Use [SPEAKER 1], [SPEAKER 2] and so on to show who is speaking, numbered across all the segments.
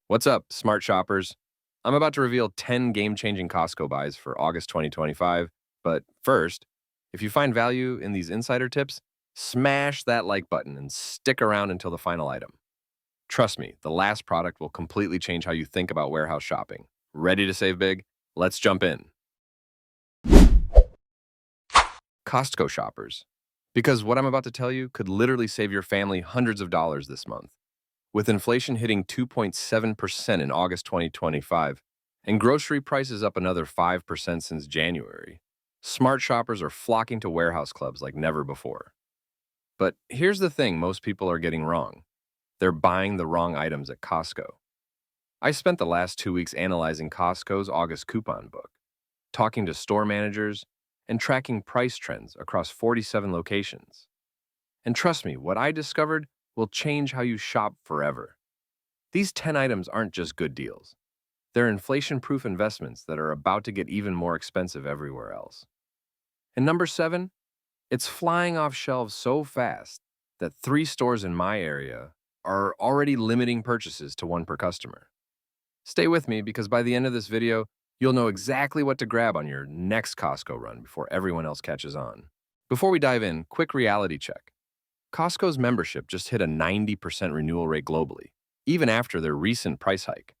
[SPEAKER 1] What's up, smart shoppers? I'm about to reveal 10 game-changing Costco buys for August 2025. But first, if you find value in these insider tips, smash that like button and stick around until the final item. Trust me, the last product will completely change how you think about warehouse shopping. Ready to save big? Let's jump in. Costco shoppers. Because what I'm about to tell you could literally save your family hundreds of dollars this month. With inflation hitting 2.7% in August 2025 and grocery prices up another 5% since January, smart shoppers are flocking to warehouse clubs like never before. But here's the thing most people are getting wrong. They're buying the wrong items at Costco. I spent the last 2 weeks analyzing Costco's August coupon book, talking to store managers, and tracking price trends across 47 locations. And trust me, what I discovered will change how you shop forever. These 10 items aren't just good deals. They're inflation-proof investments that are about to get even more expensive everywhere else. And number 7, it's flying off shelves so fast that 3 stores in my area are already limiting purchases to 1 per customer. Stay with me because by the end of this video, you'll know exactly what to grab on your next Costco run before everyone else catches on. Before we dive in, quick reality check. Costco's membership just hit a 90% renewal rate globally, even after their recent price hike.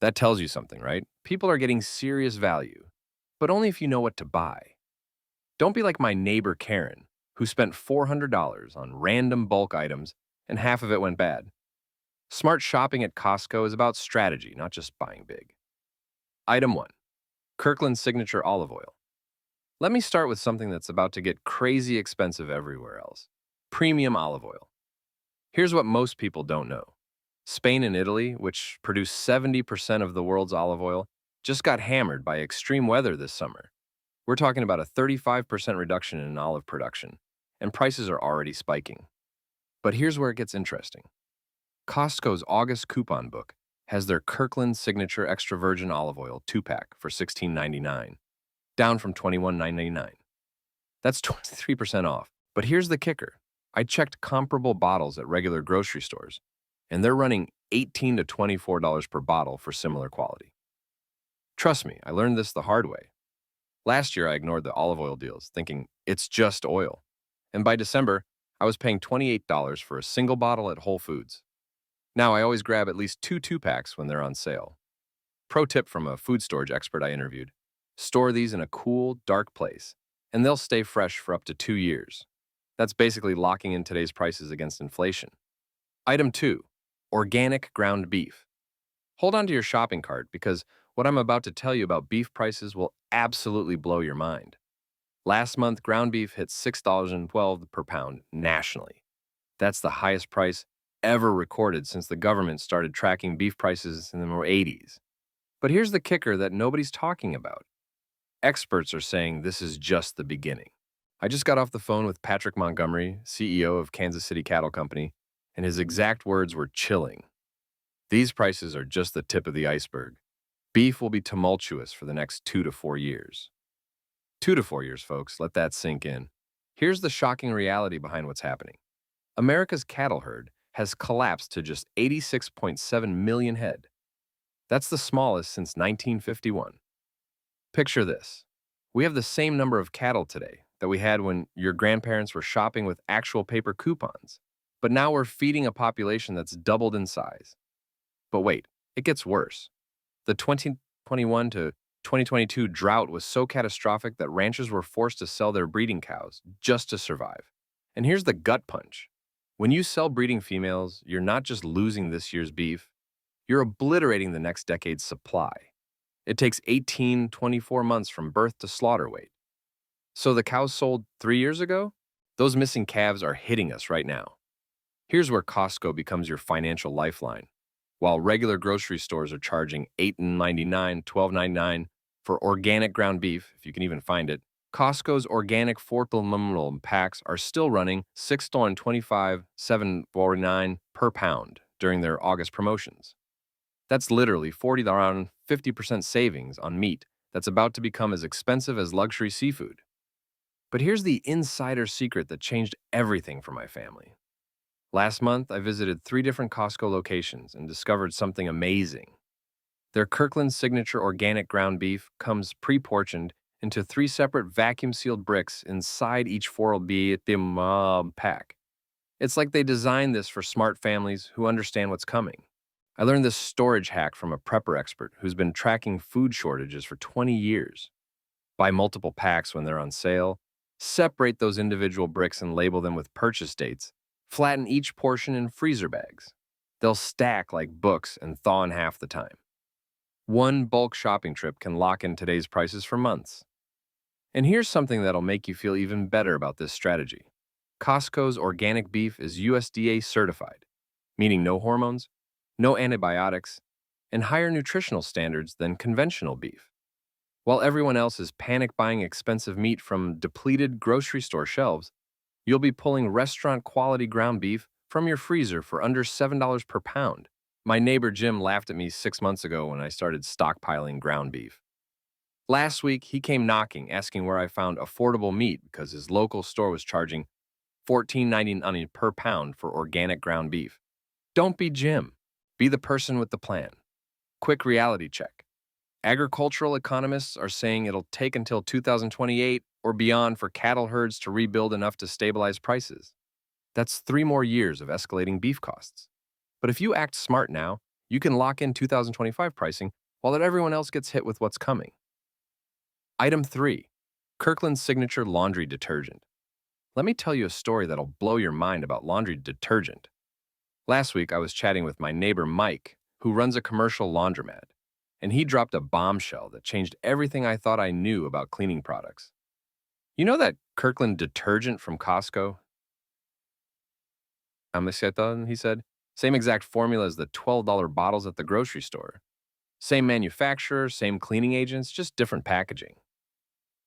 [SPEAKER 1] That tells you something, right? People are getting serious value, but only if you know what to buy. Don't be like my neighbor Karen, who spent $400 on random bulk items and half of it went bad. Smart shopping at Costco is about strategy, not just buying big. Item 1. Kirkland Signature Olive Oil. Let me start with something that's about to get crazy expensive everywhere else. Premium olive oil. Here's what most people don't know. Spain and Italy, which produce 70% of the world's olive oil, just got hammered by extreme weather this summer. We're talking about a 35% reduction in olive production, and prices are already spiking. But here's where it gets interesting. Costco's August coupon book has their Kirkland Signature Extra Virgin Olive Oil 2-pack for $16.99, down from $21.99. That's 23% off. But here's the kicker. I checked comparable bottles at regular grocery stores, and they're running $18 to $24 per bottle for similar quality. Trust me, I learned this the hard way. Last year, I ignored the olive oil deals, thinking it's just oil. And by December, I was paying $28 for a single bottle at Whole Foods. Now I always grab at least 2 2-packs when they're on sale. Pro tip from a food storage expert I interviewed: store these in a cool, dark place, and they'll stay fresh for up to 2 years. That's basically locking in today's prices against inflation. Item 2. Organic ground beef. Hold on to your shopping cart because what I'm about to tell you about beef prices will absolutely blow your mind. Last month, ground beef hit $6.12 per pound nationally. That's the highest price ever recorded since the government started tracking beef prices in the 80s. But here's the kicker that nobody's talking about. Experts are saying this is just the beginning. I just got off the phone with Patrick Montgomery, CEO of Kansas City Cattle Company, and his exact words were chilling. These prices are just the tip of the iceberg. Beef will be tumultuous for the next 2 to 4 years. 2 to 4 years, folks, let that sink in. Here's the shocking reality behind what's happening. America's cattle herd has collapsed to just 86.7 million head. That's the smallest since 1951. Picture this. We have the same number of cattle today that we had when your grandparents were shopping with actual paper coupons. But now we're feeding a population that's doubled in size. But wait, it gets worse. The 2021 to 2022 drought was so catastrophic that ranchers were forced to sell their breeding cows just to survive. And here's the gut punch. When you sell breeding females, you're not just losing this year's beef, you're obliterating the next decade's supply. It takes 24 months from birth to slaughter weight. So the cows sold 3 years ago? Those missing calves are hitting us right now. Here's where Costco becomes your financial lifeline. While regular grocery stores are charging $8.99, $12.99 for organic ground beef, if you can even find it, Costco's organic 4 packs are still running $6.25, $7.49 per pound during their August promotions. That's literally around 50% savings on meat that's about to become as expensive as luxury seafood. But here's the insider secret that changed everything for my family. Last month, I visited 3 different Costco locations and discovered something amazing. Their Kirkland Signature Organic Ground Beef comes pre-portioned into 3 separate vacuum-sealed bricks inside each 4 pack. It's like they designed this for smart families who understand what's coming. I learned this storage hack from a prepper expert who's been tracking food shortages for 20 years. Buy multiple packs when they're on sale, separate those individual bricks and label them with purchase dates, flatten each portion in freezer bags. They'll stack like books and thaw in half the time. One bulk shopping trip can lock in today's prices for months. And here's something that'll make you feel even better about this strategy. Costco's organic beef is USDA certified, meaning no hormones, no antibiotics, and higher nutritional standards than conventional beef. While everyone else is panic buying expensive meat from depleted grocery store shelves, you'll be pulling restaurant quality ground beef from your freezer for under $7 per pound. My neighbor Jim laughed at me 6 months ago when I started stockpiling ground beef. Last week, he came knocking, asking where I found affordable meat because his local store was charging $14.99 per pound for organic ground beef. Don't be Jim. Be the person with the plan. Quick reality check. Agricultural economists are saying it'll take until 2028 or beyond for cattle herds to rebuild enough to stabilize prices. That's 3 more years of escalating beef costs. But if you act smart now, you can lock in 2025 pricing while everyone else gets hit with what's coming. Item 3. Kirkland's Signature Laundry Detergent. Let me tell you a story that'll blow your mind about laundry detergent. Last week, I was chatting with my neighbor Mike, who runs a commercial laundromat, and he dropped a bombshell that changed everything I thought I knew about cleaning products. You know that Kirkland detergent from Costco? He said. Same exact formula as the $12 bottles at the grocery store. Same manufacturer, same cleaning agents, just different packaging.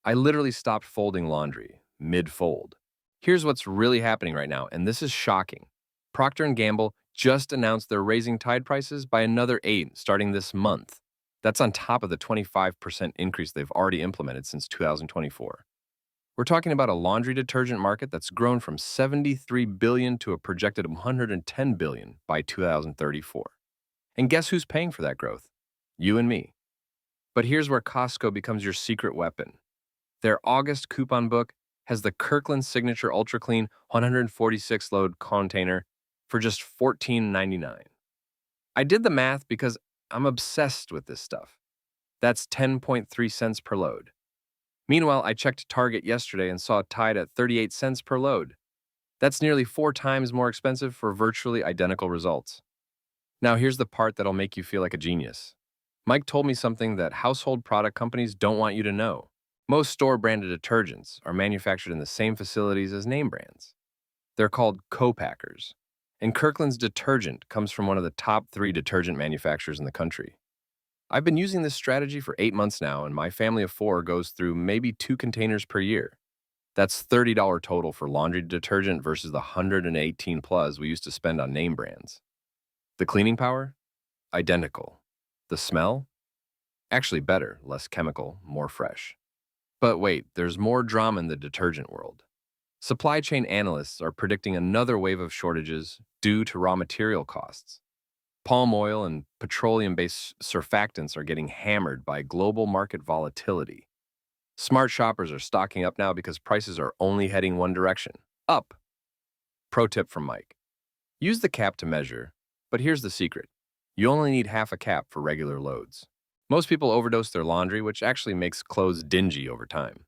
[SPEAKER 1] I literally stopped folding laundry, mid-fold. Here's what's really happening right now, and this is shocking. Procter & Gamble just announced they're raising Tide prices by another 8 starting this month. That's on top of the 25% increase they've already implemented since 2024. We're talking about a laundry detergent market that's grown from $73 billion to a projected $110 billion by 2034. And guess who's paying for that growth? You and me. But here's where Costco becomes your secret weapon. Their August coupon book has the Kirkland Signature Ultra Clean 146 load container for just $14.99. I did the math because I'm obsessed with this stuff. That's 10.3 cents per load. Meanwhile, I checked Target yesterday and saw Tide at 38 cents per load. That's nearly 4 times more expensive for virtually identical results. Now here's the part that'll make you feel like a genius. Mike told me something that household product companies don't want you to know. Most store-branded detergents are manufactured in the same facilities as name brands. They're called co-packers. And Kirkland's detergent comes from one of the top 3 detergent manufacturers in the country. I've been using this strategy for 8 months now, and my family of 4 goes through maybe 2 containers per year. That's $30 total for laundry detergent versus the $118 plus we used to spend on name brands. The cleaning power? Identical. The smell? Actually better, less chemical, more fresh. But wait, there's more drama in the detergent world. Supply chain analysts are predicting another wave of shortages due to raw material costs. Palm oil and petroleum-based surfactants are getting hammered by global market volatility. Smart shoppers are stocking up now because prices are only heading one direction, up. Pro tip from Mike. Use the cap to measure, but here's the secret. You only need half a cap for regular loads. Most people overdose their laundry, which actually makes clothes dingy over time.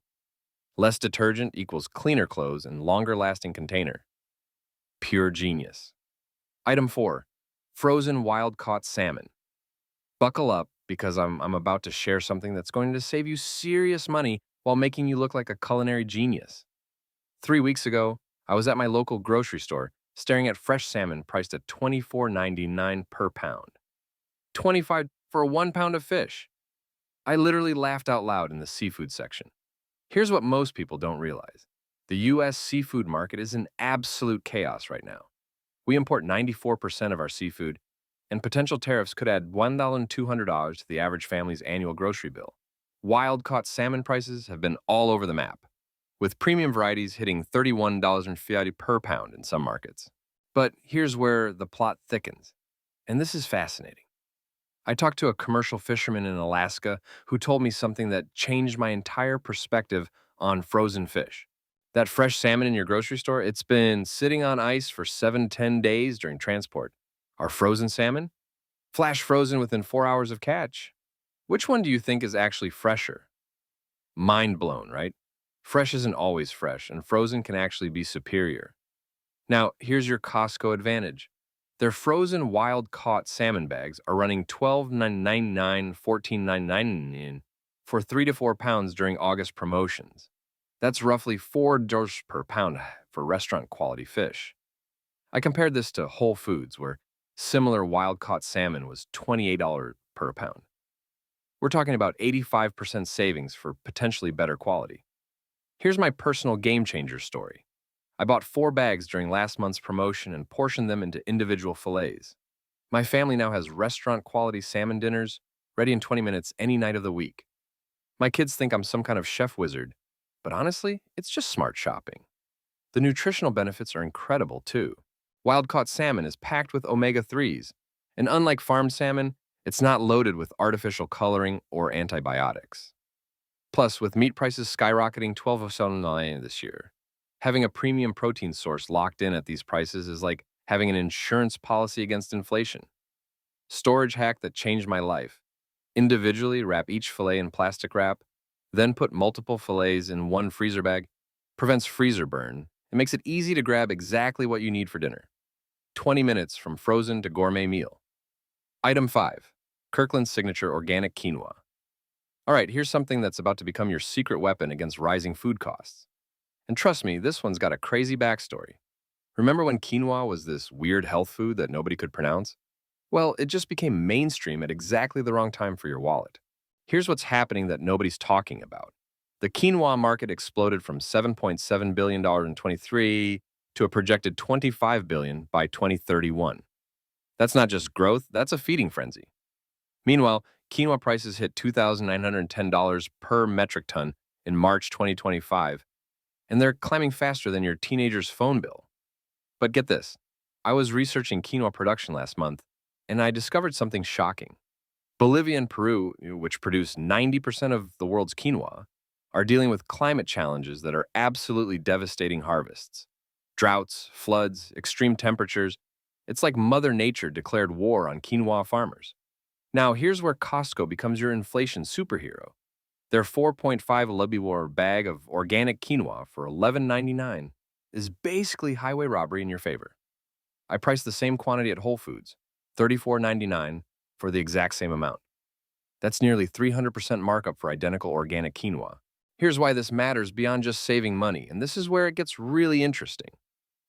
[SPEAKER 1] Less detergent equals cleaner clothes and longer-lasting container. Pure genius. Item 4. Frozen wild-caught salmon. Buckle up because I'm about to share something that's going to save you serious money while making you look like a culinary genius. 3 weeks ago, I was at my local grocery store staring at fresh salmon priced at $24.99 per pound. $25 for 1 pound of fish. I literally laughed out loud in the seafood section. Here's what most people don't realize. The U.S. seafood market is in absolute chaos right now. We import 94% of our seafood, and potential tariffs could add $1,200 to the average family's annual grocery bill. Wild-caught salmon prices have been all over the map, with premium varieties hitting $31.50 per pound in some markets. But here's where the plot thickens, and this is fascinating. I talked to a commercial fisherman in Alaska who told me something that changed my entire perspective on frozen fish. That fresh salmon in your grocery store, it's been sitting on ice for 7 to 10 days during transport. Our frozen salmon? Flash frozen within 4 hours of catch. Which one do you think is actually fresher? Mind blown, right? Fresh isn't always fresh, and frozen can actually be superior. Now, here's your Costco advantage. Their frozen wild caught salmon bags are running $12.99, $14.99 for 3 to 4 pounds during August promotions. That's roughly $4 per pound for restaurant quality fish. I compared this to Whole Foods, where similar wild caught salmon was $28 per pound. We're talking about 85% savings for potentially better quality. Here's my personal game changer story. I bought 4 bags during last month's promotion and portioned them into individual fillets. My family now has restaurant quality salmon dinners ready in 20 minutes any night of the week. My kids think I'm some kind of chef wizard, but honestly, it's just smart shopping. The nutritional benefits are incredible too. Wild caught salmon is packed with omega 3s, and unlike farmed salmon, it's not loaded with artificial coloring or antibiotics. Plus, with meat prices skyrocketing 12.79 this year, having a premium protein source locked in at these prices is like having an insurance policy against inflation. Storage hack that changed my life. Individually wrap each fillet in plastic wrap, then put multiple fillets in one freezer bag. Prevents freezer burn. It makes it easy to grab exactly what you need for dinner. 20 minutes from frozen to gourmet meal. Item 5. Kirkland's Signature Organic Quinoa. All right, here's something that's about to become your secret weapon against rising food costs. And trust me, this one's got a crazy backstory. Remember when quinoa was this weird health food that nobody could pronounce? Well, it just became mainstream at exactly the wrong time for your wallet. Here's what's happening that nobody's talking about. The quinoa market exploded from $7.7 billion in 23 to a projected $25 billion by 2031. That's not just growth, that's a feeding frenzy. Meanwhile, quinoa prices hit $2,910 per metric ton in March 2025, and they're climbing faster than your teenager's phone bill. But get this, I was researching quinoa production last month, and I discovered something shocking. Bolivia and Peru, which produce 90% of the world's quinoa, are dealing with climate challenges that are absolutely devastating harvests. Droughts, floods, extreme temperatures. It's like Mother Nature declared war on quinoa farmers. Now, here's where Costco becomes your inflation superhero. Their 4.5 Libibor bag of organic quinoa for $11.99 is basically highway robbery in your favor. I priced the same quantity at Whole Foods, $34.99 for the exact same amount. That's nearly 300% markup for identical organic quinoa. Here's why this matters beyond just saving money, and this is where it gets really interesting.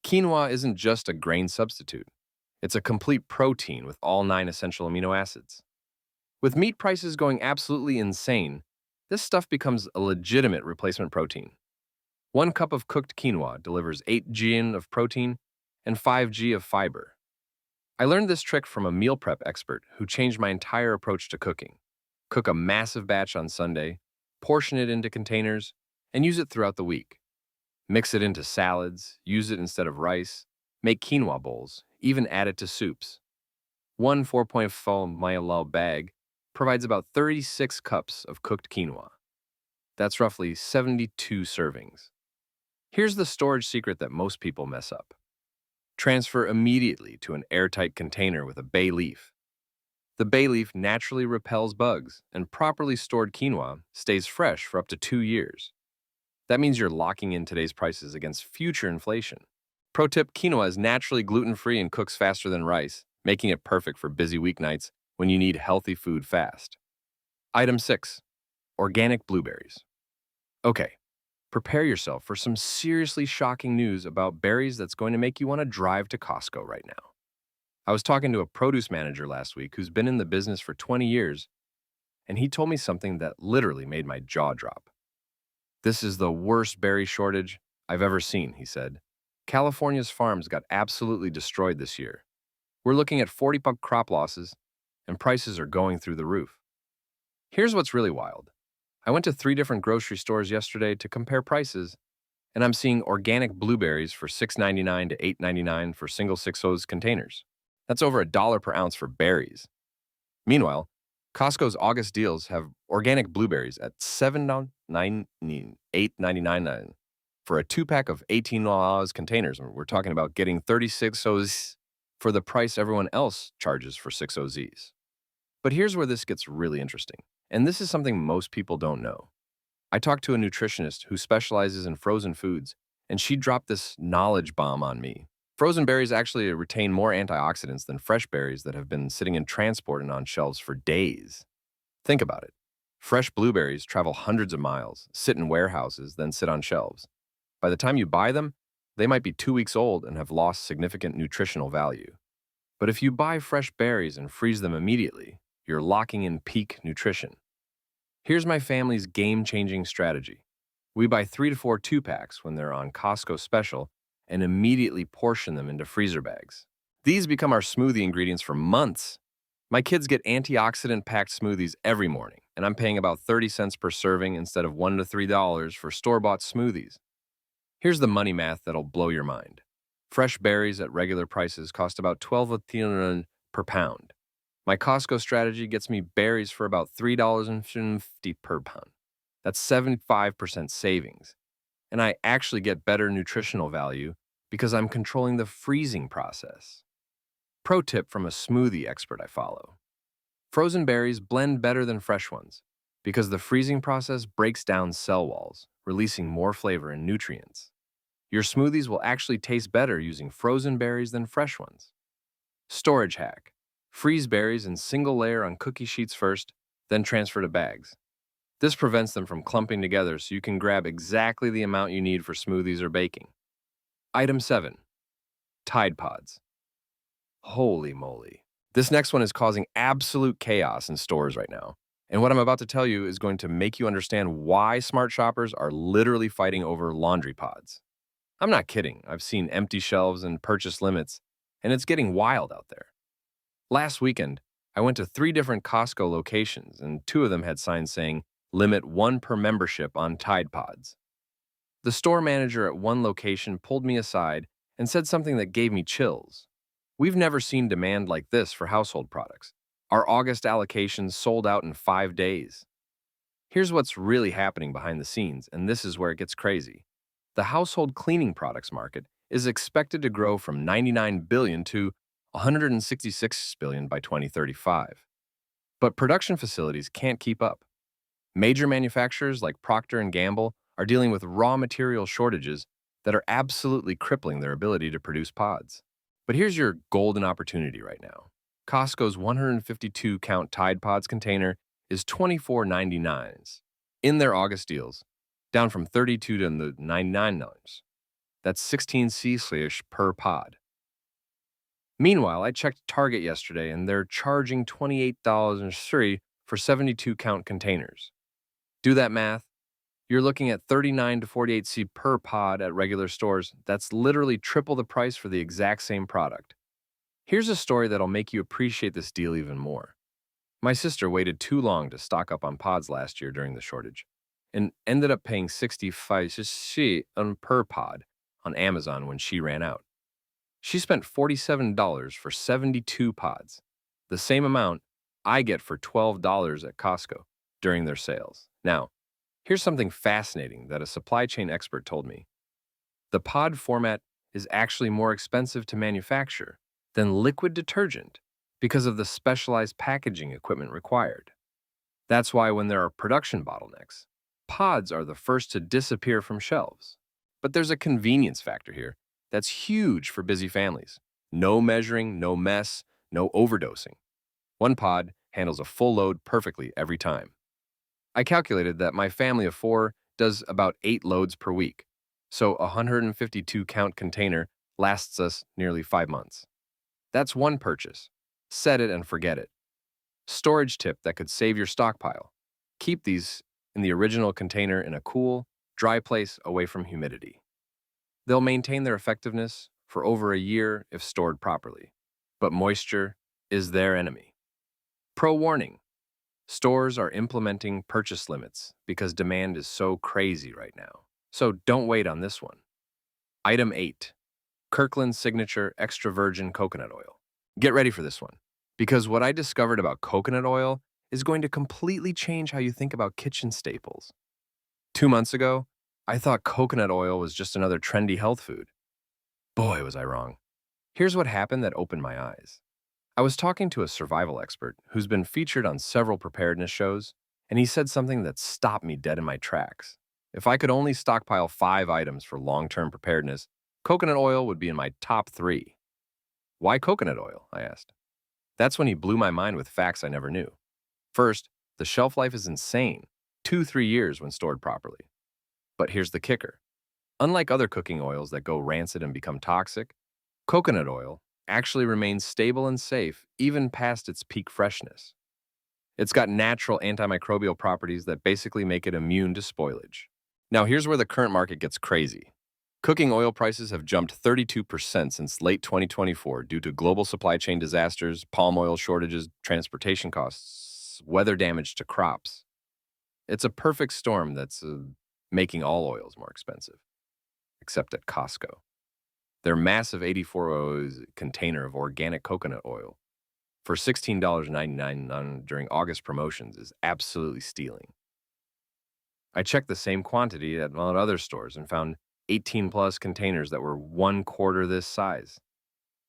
[SPEAKER 1] Quinoa isn't just a grain substitute. It's a complete protein with all 9 essential amino acids. With meat prices going absolutely insane, this stuff becomes a legitimate replacement protein. 1 cup of cooked quinoa delivers 8 g of protein and 5 g of fiber. I learned this trick from a meal prep expert who changed my entire approach to cooking. Cook a massive batch on Sunday, portion it into containers, and use it throughout the week. Mix it into salads, use it instead of rice, make quinoa bowls, even add it to soups. One 4.4 ml bag provides about 36 cups of cooked quinoa. That's roughly 72 servings. Here's the storage secret that most people mess up. Transfer immediately to an airtight container with a bay leaf. The bay leaf naturally repels bugs, and properly stored quinoa stays fresh for up to 2 years. That means you're locking in today's prices against future inflation. Pro tip, quinoa is naturally gluten-free and cooks faster than rice, making it perfect for busy weeknights when you need healthy food fast. Item 6. Organic blueberries. Okay, prepare yourself for some seriously shocking news about berries that's going to make you want to drive to Costco right now. I was talking to a produce manager last week who's been in the business for 20 years, and he told me something that literally made my jaw drop. This is the worst berry shortage I've ever seen, he said. California's farms got absolutely destroyed this year. We're looking at 40% crop losses, and prices are going through the roof. Here's what's really wild. I went to 3 different grocery stores yesterday to compare prices, And I'm seeing organic blueberries for $6.99 to $8.99 for single 6 oz containers. That's over $1 per ounce for berries. Meanwhile, Costco's August deals have organic blueberries at $7.98.99 for a 2-pack of 18 oz containers. We're talking about getting 36 oz for the price everyone else charges for 6 OZs. But here's where this gets really interesting, and this is something most people don't know. I talked to a nutritionist who specializes in frozen foods, and she dropped this knowledge bomb on me. Frozen berries actually retain more antioxidants than fresh berries that have been sitting in transport and on shelves for days. Think about it. Fresh blueberries travel hundreds of miles, sit in warehouses, then sit on shelves. By the time you buy them, they might be 2 weeks old and have lost significant nutritional value. But if you buy fresh berries and freeze them immediately, you're locking in peak nutrition. Here's my family's game-changing strategy. We buy 3 to 4 2-packs when they're on Costco special and immediately portion them into freezer bags. These become our smoothie ingredients for months. My kids get antioxidant-packed smoothies every morning, and I'm paying about 30 cents per serving instead of $1 to $3 for store-bought smoothies. Here's the money math that'll blow your mind. Fresh berries at regular prices cost about 12 per pound. My Costco strategy gets me berries for about $3.50 per pound. That's 75% savings. And I actually get better nutritional value because I'm controlling the freezing process. Pro tip from a smoothie expert I follow. Frozen berries blend better than fresh ones because the freezing process breaks down cell walls, releasing more flavor and nutrients. Your smoothies will actually taste better using frozen berries than fresh ones. Storage hack. Freeze berries in single layer on cookie sheets first, then transfer to bags. This prevents them from clumping together so you can grab exactly the amount you need for smoothies or baking. Item 7. Tide Pods. Holy moly. This next one is causing absolute chaos in stores right now. And what I'm about to tell you is going to make you understand why smart shoppers are literally fighting over laundry pods. I'm not kidding. I've seen empty shelves and purchase limits, and it's getting wild out there. Last weekend, I went to 3 different Costco locations, and 2 of them had signs saying, "Limit 1 per membership on Tide Pods." The store manager at one location pulled me aside and said something that gave me chills. "We've never seen demand like this for household products. Our August allocations sold out in 5 days." Here's what's really happening behind the scenes, and this is where it gets crazy. The household cleaning products market is expected to grow from 99 billion to 166 billion by 2035. But production facilities can't keep up. Major manufacturers like Procter and Gamble are dealing with raw material shortages that are absolutely crippling their ability to produce pods. But here's your golden opportunity right now. Costco's 152-count Tide Pods container is $24.99 in their August deals, down from $32 to $99. That's 16 C/s per pod. Meanwhile, I checked Target yesterday and they're charging $28 for 72-count containers. Do that math. You're looking at 39 to 48 C per pod at regular stores. That's literally triple the price for the exact same product. Here's a story that'll make you appreciate this deal even more. My sister waited too long to stock up on pods last year during the shortage and ended up paying 65 cents per pod on Amazon when she ran out. She spent $47 for 72 pods, the same amount I get for $12 at Costco during their sales. Now, here's something fascinating that a supply chain expert told me. The pod format is actually more expensive to manufacture than liquid detergent because of the specialized packaging equipment required. That's why when there are production bottlenecks, pods are the first to disappear from shelves. But there's a convenience factor here that's huge for busy families. No measuring, no mess, no overdosing. One pod handles a full load perfectly every time. I calculated that my family of 4 does about 8 loads per week, so a 152-count container lasts us nearly 5 months. That's one purchase. Set it and forget it. Storage tip that could save your stockpile. Keep these in the original container in a cool, dry place away from humidity. They'll maintain their effectiveness for over a year if stored properly, but moisture is their enemy. Pro warning. Stores are implementing purchase limits because demand is so crazy right now. So don't wait on this one. Item 8. Kirkland Signature Extra Virgin Coconut Oil. Get ready for this one, because what I discovered about coconut oil is going to completely change how you think about kitchen staples. 2 months ago, I thought coconut oil was just another trendy health food. Boy, was I wrong. Here's what happened that opened my eyes. I was talking to a survival expert who's been featured on several preparedness shows, and he said something that stopped me dead in my tracks. If I could only stockpile 5 items for long-term preparedness, coconut oil would be in my top 3. Why coconut oil? I asked. That's when he blew my mind with facts I never knew. First, the shelf life is insane, 2-3 years when stored properly. But here's the kicker. Unlike other cooking oils that go rancid and become toxic, coconut oil actually remains stable and safe even past its peak freshness. It's got natural antimicrobial properties that basically make it immune to spoilage. Now, here's where the current market gets crazy. Cooking oil prices have jumped 32% since late 2024 due to global supply chain disasters, palm oil shortages, transportation costs, weather damage to crops. It's a perfect storm that's making all oils more expensive, except at Costco. Their massive 84 oz container of organic coconut oil for $16.99 during August promotions is absolutely stealing. I checked the same quantity at other stores and found 18-plus containers that were 1/4 this size.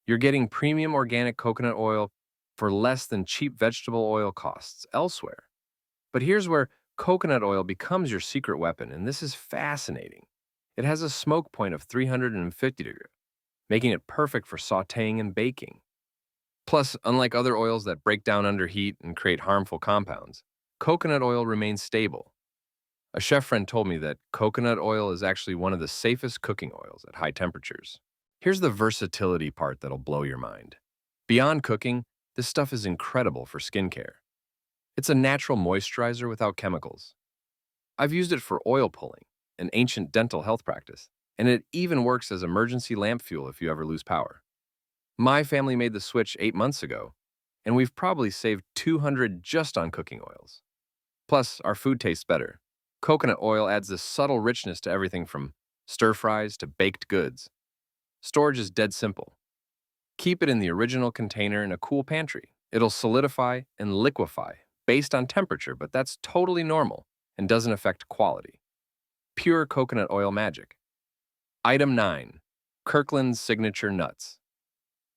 [SPEAKER 1] You're getting premium organic coconut oil for less than cheap vegetable oil costs elsewhere. But here's where coconut oil becomes your secret weapon, and this is fascinating. It has a smoke point of 350 degrees, making it perfect for sautéing and baking. Plus, unlike other oils that break down under heat and create harmful compounds, coconut oil remains stable. A chef friend told me that coconut oil is actually one of the safest cooking oils at high temperatures. Here's the versatility part that'll blow your mind. Beyond cooking, this stuff is incredible for skincare. It's a natural moisturizer without chemicals. I've used it for oil pulling, an ancient dental health practice, and it even works as emergency lamp fuel if you ever lose power. My family made the switch 8 months ago, and we've probably saved 200 just on cooking oils. Plus, our food tastes better. Coconut oil adds this subtle richness to everything from stir fries to baked goods. Storage is dead simple. Keep it in the original container in a cool pantry. It'll solidify and liquefy based on temperature, but that's totally normal and doesn't affect quality. Pure coconut oil magic. Item 9. Kirkland's Signature Nuts.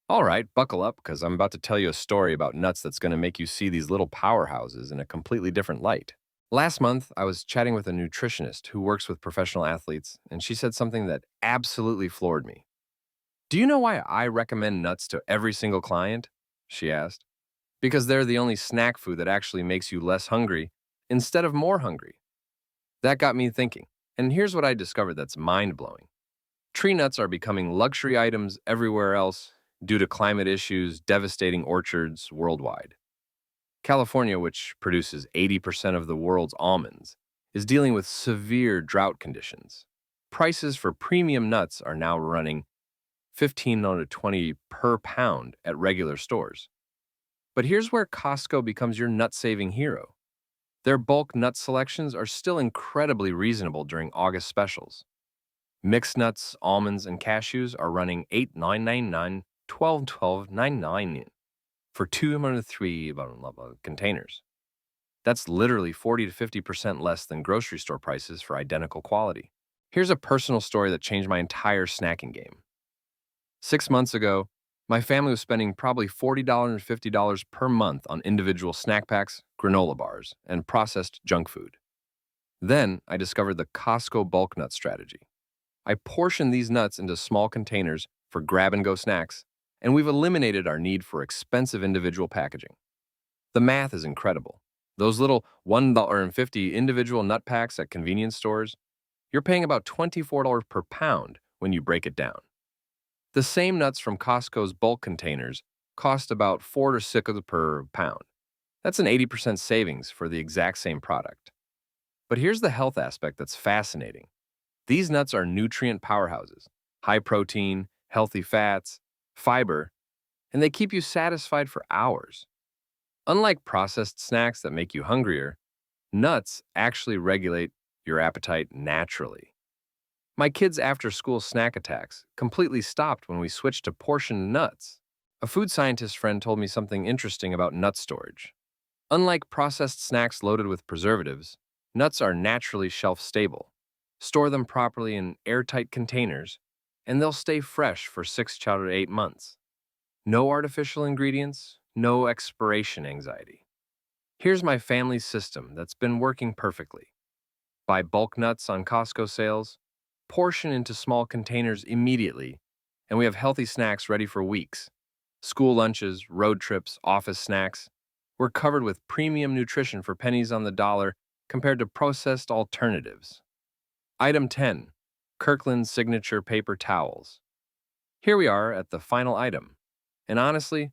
[SPEAKER 1] All right, buckle up, because I'm about to tell you a story about nuts that's going to make you see these little powerhouses in a completely different light. Last month, I was chatting with a nutritionist who works with professional athletes, and she said something that absolutely floored me. Do you know why I recommend nuts to every single client? She asked. Because they're the only snack food that actually makes you less hungry instead of more hungry. That got me thinking, and here's what I discovered that's mind-blowing. Tree nuts are becoming luxury items everywhere else due to climate issues devastating orchards worldwide. California, which produces 80% of the world's almonds, is dealing with severe drought conditions. Prices for premium nuts are now running $15 to $20 per pound at regular stores. But here's where Costco becomes your nut-saving hero. Their bulk nut selections are still incredibly reasonable during August specials. Mixed nuts, almonds, and cashews are running $8.999, $12.99 for 203 containers. That's literally 40 to 50% less than grocery store prices for identical quality. Here's a personal story that changed my entire snacking game. 6 months ago, my family was spending probably $40 and $50 per month on individual snack packs, granola bars, and processed junk food. Then I discovered the Costco bulk nut strategy. I portioned these nuts into small containers for grab-and-go snacks, and we've eliminated our need for expensive individual packaging. The math is incredible. Those little $1.50 individual nut packs at convenience stores, you're paying about $24 per pound when you break it down. The same nuts from Costco's bulk containers cost about $4 to $6 per pound. That's an 80% savings for the exact same product. But here's the health aspect that's fascinating. These nuts are nutrient powerhouses, high protein, healthy fats, fiber, and they keep you satisfied for hours. Unlike processed snacks that make you hungrier, nuts actually regulate your appetite naturally. My kids' after school snack attacks completely stopped when we switched to portioned nuts. A food scientist friend told me something interesting about nut storage. Unlike processed snacks loaded with preservatives, nuts are naturally shelf stable. Store them properly in airtight containers, and they'll stay fresh for 6 to 8 months. No artificial ingredients, no expiration anxiety. Here's my family's system that's been working perfectly. Buy bulk nuts on Costco sales, portion into small containers immediately, and we have healthy snacks ready for weeks. School lunches, road trips, office snacks. We're covered with premium nutrition for pennies on the dollar compared to processed alternatives. Item 10. Kirkland Signature Paper Towels. Here we are at the final item. And honestly,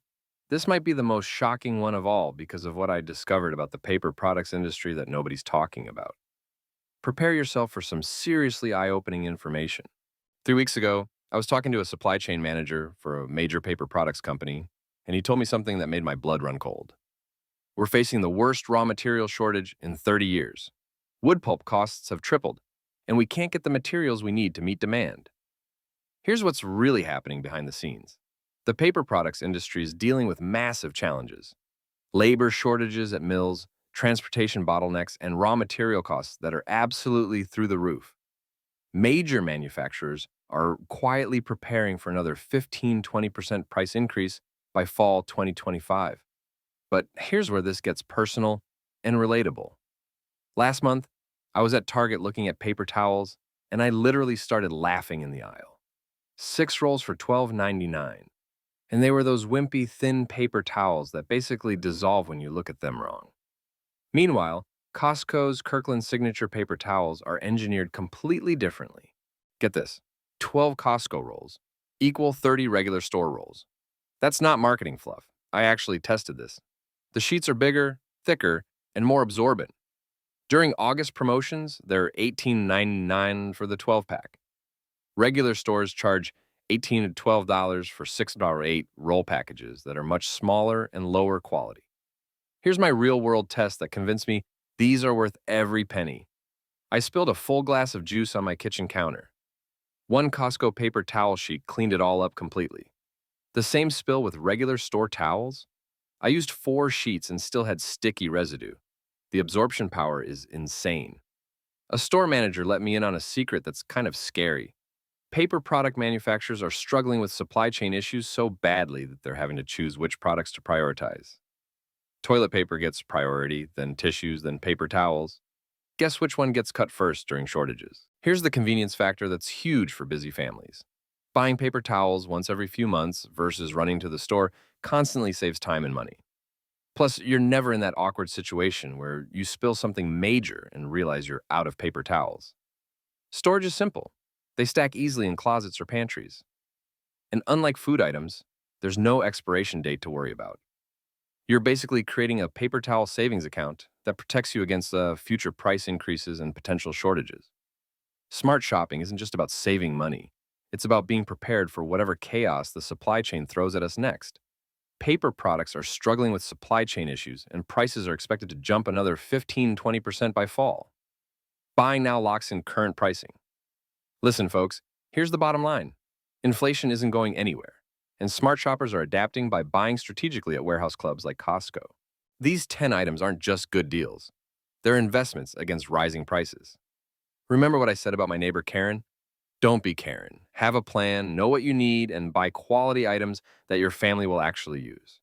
[SPEAKER 1] this might be the most shocking one of all because of what I discovered about the paper products industry that nobody's talking about. Prepare yourself for some seriously eye-opening information. 3 weeks ago, I was talking to a supply chain manager for a major paper products company, and he told me something that made my blood run cold. We're facing the worst raw material shortage in 30 years. Wood pulp costs have tripled, and we can't get the materials we need to meet demand. Here's what's really happening behind the scenes. The paper products industry is dealing with massive challenges. Labor shortages at mills, transportation bottlenecks, and raw material costs that are absolutely through the roof. Major manufacturers are quietly preparing for another 15–20% price increase by fall 2025. But here's where this gets personal and relatable. Last month, I was at Target looking at paper towels, and I literally started laughing in the aisle. 6 rolls for $12.99. And they were those wimpy, thin paper towels that basically dissolve when you look at them wrong. Meanwhile, Costco's Kirkland Signature Paper Towels are engineered completely differently. Get this, 12 Costco rolls equal 30 regular store rolls. That's not marketing fluff. I actually tested this. The sheets are bigger, thicker, and more absorbent. During August promotions, they're $18.99 for the 12-pack. Regular stores charge $18 to $12 for $6.08 roll packages that are much smaller and lower quality. Here's my real-world test that convinced me these are worth every penny. I spilled a full glass of juice on my kitchen counter. One Costco paper towel sheet cleaned it all up completely. The same spill with regular store towels? I used 4 sheets and still had sticky residue. The absorption power is insane. A store manager let me in on a secret that's kind of scary. Paper product manufacturers are struggling with supply chain issues so badly that they're having to choose which products to prioritize. Toilet paper gets priority, then tissues, then paper towels. Guess which one gets cut first during shortages? Here's the convenience factor that's huge for busy families. Buying paper towels once every few months versus running to the store constantly saves time and money. Plus, you're never in that awkward situation where you spill something major and realize you're out of paper towels. Storage is simple. They stack easily in closets or pantries. And unlike food items, there's no expiration date to worry about. You're basically creating a paper towel savings account that protects you against future price increases and potential shortages. Smart shopping isn't just about saving money. It's about being prepared for whatever chaos the supply chain throws at us next. Paper products are struggling with supply chain issues, and prices are expected to jump another 15–20% by fall. Buying now locks in current pricing. Listen, folks, here's the bottom line. Inflation isn't going anywhere, and smart shoppers are adapting by buying strategically at warehouse clubs like Costco. These 10 items aren't just good deals. They're investments against rising prices. Remember what I said about my neighbor Karen? Don't be Karen. Have a plan, know what you need, and buy quality items that your family will actually use.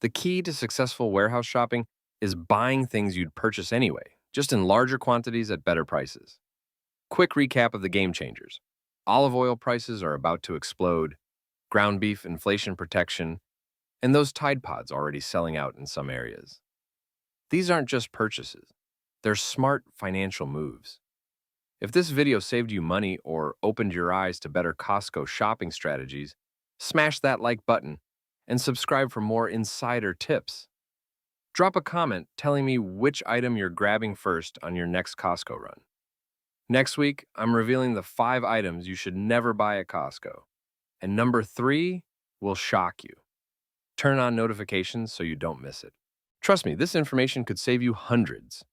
[SPEAKER 1] The key to successful warehouse shopping is buying things you'd purchase anyway, just in larger quantities at better prices. Quick recap of the game changers. Olive oil prices are about to explode, ground beef inflation protection, and those Tide Pods already selling out in some areas. These aren't just purchases. They're smart financial moves. If this video saved you money or opened your eyes to better Costco shopping strategies, smash that like button and subscribe for more insider tips. Drop a comment telling me which item you're grabbing first on your next Costco run. Next week, I'm revealing the 5 items you should never buy at Costco. And number 3 will shock you. Turn on notifications so you don't miss it. Trust me, this information could save you hundreds.